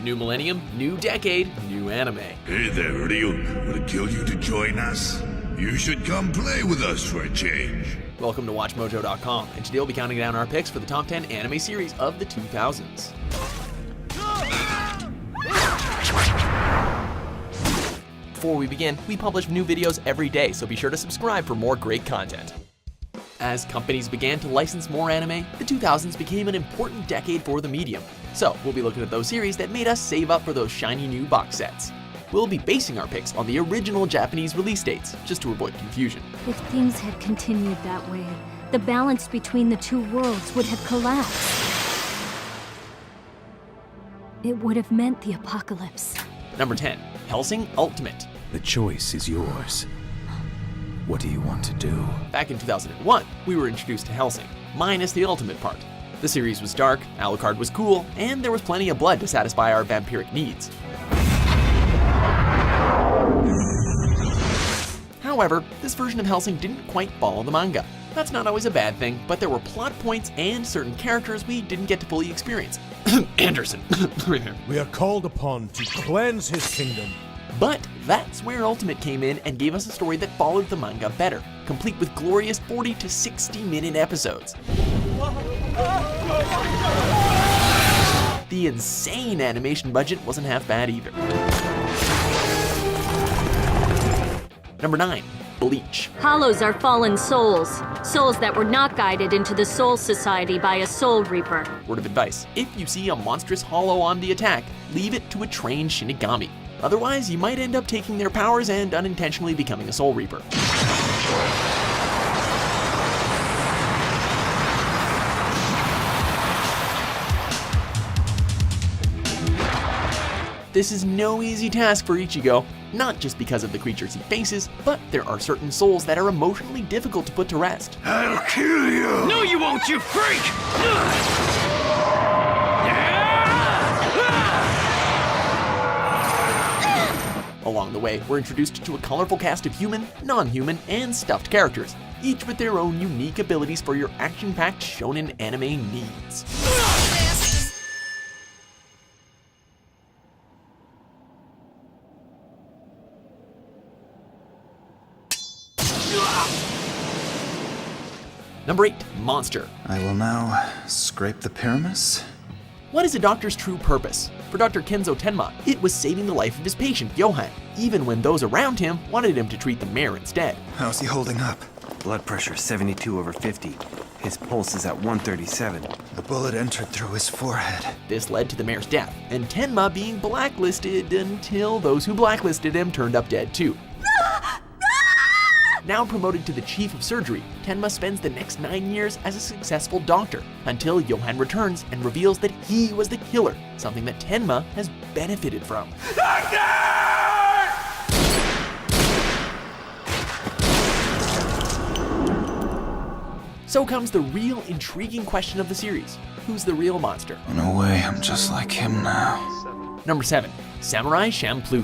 New millennium, new decade, new anime. Hey there, Ryuk. Would it kill you to join us? You should come play with us for a change. Welcome to WatchMojo.com, and today we'll be counting down our picks for the top 10 anime series of the 2000s. Before we begin, we publish new videos every day, so be sure to subscribe for more great content. As companies began to license more anime, the 2000s became an important decade for the medium. So we'll be looking at those series that made us save up for those shiny new box sets. We'll be basing our picks on the original Japanese release dates, just to avoid confusion. If things had continued that way, the balance between the two worlds would have collapsed. It would have meant the apocalypse. Number 10, Hellsing Ultimate. The choice is yours. What do you want to do? Back in 2001, we were introduced to Hellsing, minus the ultimate part. The series was dark, Alucard was cool, and there was plenty of blood to satisfy our vampiric needs. However, this version of Hellsing didn't quite follow the manga. That's not always a bad thing, but there were plot points and certain characters we didn't get to fully experience. Anderson. We are called upon to cleanse his kingdom. But that's where Ultimate came in and gave us a story that followed the manga better, complete with glorious 40 to 60-minute episodes. The insane animation budget wasn't half bad either. Number 9, Bleach. Hollows are fallen souls. Souls that were not guided into the Soul Society by a Soul Reaper. Word of advice, if you see a monstrous hollow on the attack, leave it to a trained Shinigami. Otherwise, you might end up taking their powers and unintentionally becoming a Soul Reaper. This is no easy task for Ichigo, not just because of the creatures he faces, but there are certain souls that are emotionally difficult to put to rest. I'll kill you! No, you won't, you freak! Along the way, we're introduced to a colorful cast of human, non-human, and stuffed characters, each with their own unique abilities for your action-packed shonen anime needs. Number 8, Monster. I will now scrape the pyramids. What is a doctor's true purpose? For Dr. Kenzo Tenma, it was saving the life of his patient, Johan, even when those around him wanted him to treat the mayor instead. How's he holding up? Blood pressure 72/50. His pulse is at 137. The bullet entered through his forehead. This led to the mayor's death, and Tenma being blacklisted until those who blacklisted him turned up dead too. Now promoted to the chief of surgery, Tenma spends the next 9 years as a successful doctor, until Johan returns and reveals that he was the killer, something that Tenma has benefited from. So comes the real intriguing question of the series. Who's the real monster? In a way, I'm just like him now. Number 7, Samurai Champloo.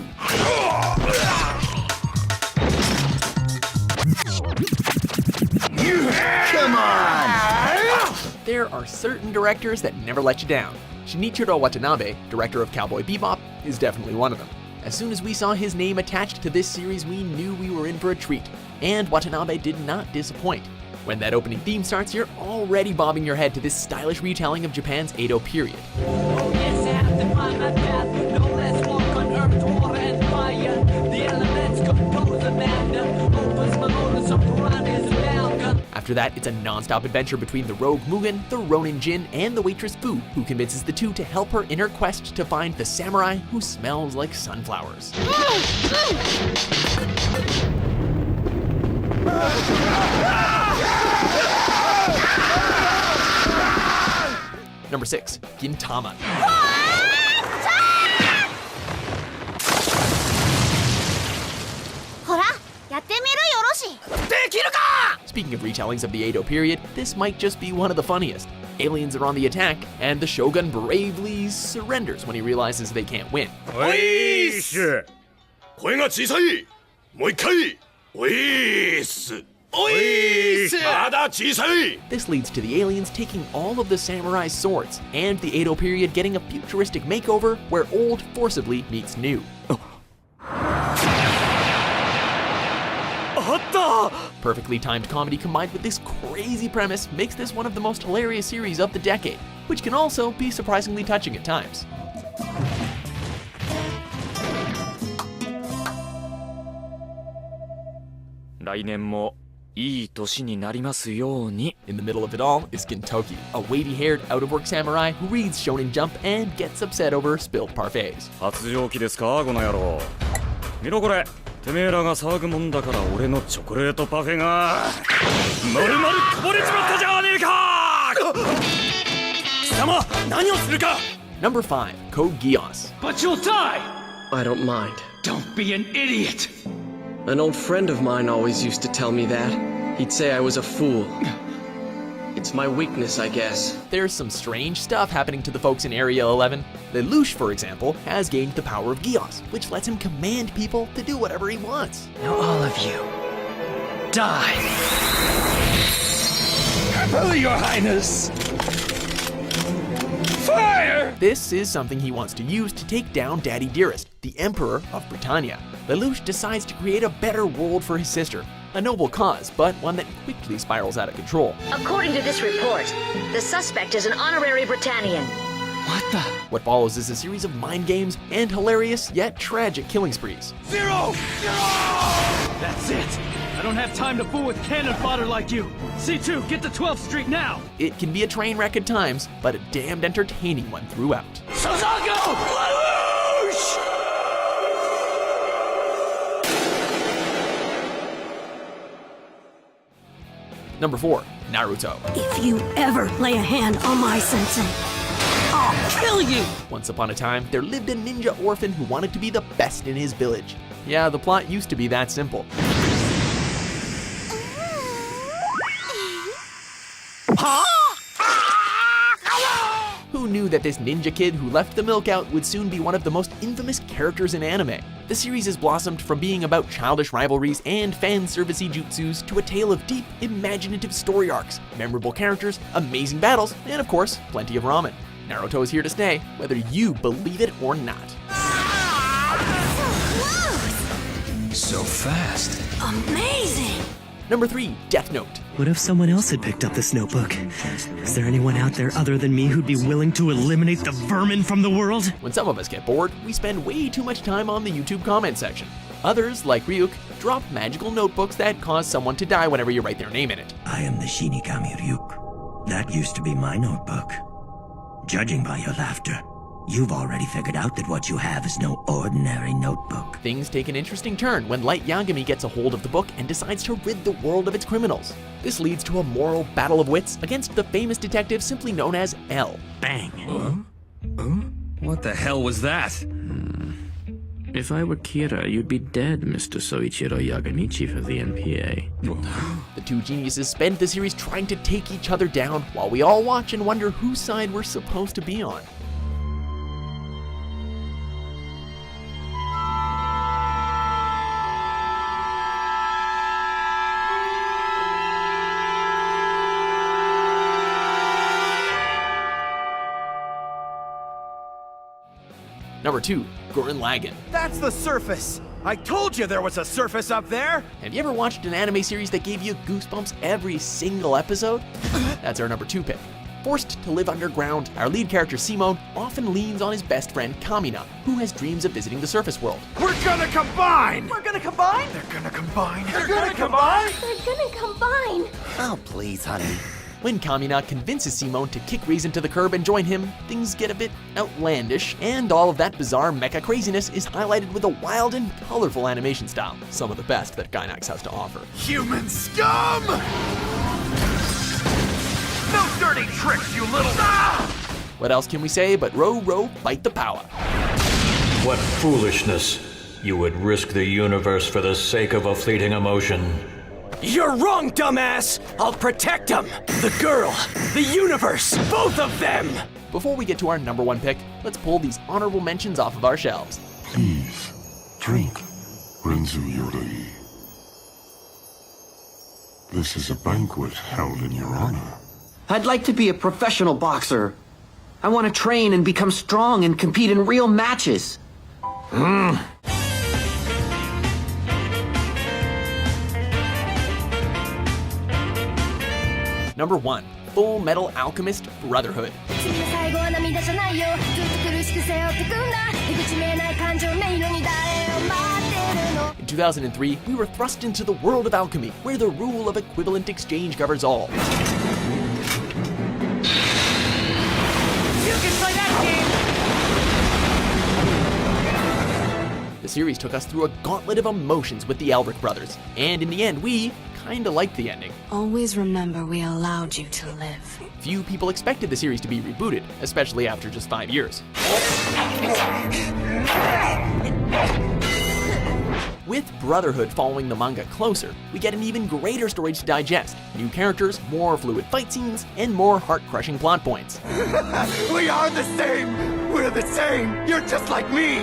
Come on! There are certain directors that never let you down. Shinichiro Watanabe, director of Cowboy Bebop, is definitely one of them. As soon as we saw his name attached to this series, we knew we were in for a treat, and Watanabe did not disappoint. When that opening theme starts, you're already bobbing your head to this stylish retelling of Japan's Edo period. Oh yes, I have to find my path. No less walk on earth, water, and fire. The elements compose a man. Opens my motor, some piranhas abound. After that, it's a non-stop adventure between the rogue Mugen, the Ronin Jin, and the waitress Fu, who convinces the two to help her in her quest to find the samurai who smells like sunflowers. Number 6, Gintama. Speaking of retellings of the Edo period, this might just be one of the funniest. Aliens are on the attack, and the shogun bravely surrenders when he realizes they can't win. 声が小さい。もう一回。おいーす。This leads to the aliens taking all of the samurai's swords, and the Edo period getting a futuristic makeover where old forcibly meets new. Perfectly timed comedy combined with this crazy premise makes this one of the most hilarious series of the decade, which can also be surprisingly touching at times. In the middle of it all is Gintoki, a wavy-haired, out-of-work samurai who reads Shonen Jump and gets upset over spilled parfaits. 見ろこれてめえらが騒ぐもんだから俺のチョコレートパフェがまるまるこぼれちまったじゃねえか貴様何をするか Number 5, Code Geass. But you'll die! I don't mind. Don't be an idiot! An old friend of mine always used to tell me that. He'd say I was a fool. It's my weakness, I guess. There's some strange stuff happening to the folks in Area 11. Lelouch, for example, has gained the power of Geass, which lets him command people to do whatever he wants. Now all of you, die! Happily, Your Highness! Fire! This is something he wants to use to take down Daddy Dearest, the Emperor of Britannia. Lelouch decides to create a better world for his sister. A noble cause, but one that quickly spirals out of control. According to this report, the suspect is an honorary Britannian. What the? What follows is a series of mind games and hilarious yet tragic killing sprees. Zero! That's it! I don't have time to fool with cannon fodder like you! C2, get to 12th Street now! It can be a train wreck at times, but a damned entertaining one throughout. Sazako! Lelouch! Number 4, Naruto. If you ever lay a hand on my sensei, I'll kill you! Once upon a time, there lived a ninja orphan who wanted to be the best in his village. Yeah, the plot used to be that simple. Who knew that this ninja kid who left the milk out would soon be one of the most infamous characters in anime? The series has blossomed from being about childish rivalries and fan-servicey jutsus to a tale of deep, imaginative story arcs, memorable characters, amazing battles, and of course, plenty of ramen. Naruto is here to stay, whether you believe it or not. So fast. Amazing! Number 3, Death Note. What if someone else had picked up this notebook? Is there anyone out there other than me who'd be willing to eliminate the vermin from the world? When some of us get bored, we spend way too much time on the YouTube comment section. Others, like Ryuk, drop magical notebooks that cause someone to die whenever you write their name in it. I am the Shinigami Ryuk. That used to be my notebook. Judging by your laughter, you've already figured out that what you have is no ordinary notebook. Things take an interesting turn when Light Yagami gets a hold of the book and decides to rid the world of its criminals. This leads to a moral battle of wits against the famous detective simply known as L. Bang! What the hell was that? If I were Kira, you'd be dead, Mr. Soichiro Yagami, chief of the NPA. The two geniuses spend the series trying to take each other down while we all watch and wonder whose side we're supposed to be on. Number 2, Gurren Lagann. That's the surface! I told you there was a surface up there! Have you ever watched an anime series that gave you goosebumps every single episode? That's our number 2 pick. Forced to live underground, our lead character Simone often leans on his best friend Kamina, who has dreams of visiting the surface world. We're gonna combine! We're gonna combine? They're gonna combine! They're gonna combine! They're gonna combine! Oh, please, honey. When Kamina convinces Simone to kick Reason to the curb and join him, things get a bit outlandish, and all of that bizarre mecha craziness is highlighted with a wild and colorful animation style, some of the best that Gainax has to offer. Human scum! No dirty tricks, you little... What else can we say but row, row, fight the power? What foolishness! You would risk the universe for the sake of a fleeting emotion. You're wrong, dumbass! I'll protect them! The girl, the universe, both of them! Before we get to our number 1 pick, let's pull these honorable mentions off of our shelves. Please, drink. Renzu Yoroi. This is a banquet held in your honor. I'd like to be a professional boxer. I want to train and become strong and compete in real matches. Number 1. Full Metal Alchemist Brotherhood. In 2003, we were thrust into the world of alchemy, where the rule of equivalent exchange governs all. You can play that game! The series took us through a gauntlet of emotions with the Elric brothers, and in the end, we kinda liked the ending. Always remember we allowed you to live. Few people expected the series to be rebooted, especially after just 5 years. With Brotherhood following the manga closer, we get an even greater story to digest, new characters, more fluid fight scenes, and more heart-crushing plot points. We are the same! We're the same! You're just like me!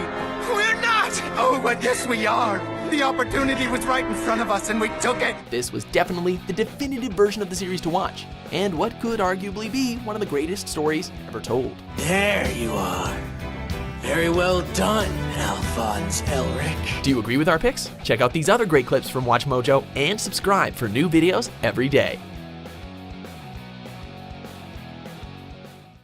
We're not! Oh, but yes we are! The opportunity was right in front of us and we took it! This was definitely the definitive version of the series to watch, and what could arguably be one of the greatest stories ever told. There you are. Very well done, Alphonse Elric. Do you agree with our picks? Check out these other great clips from Watch Mojo and subscribe for new videos every day.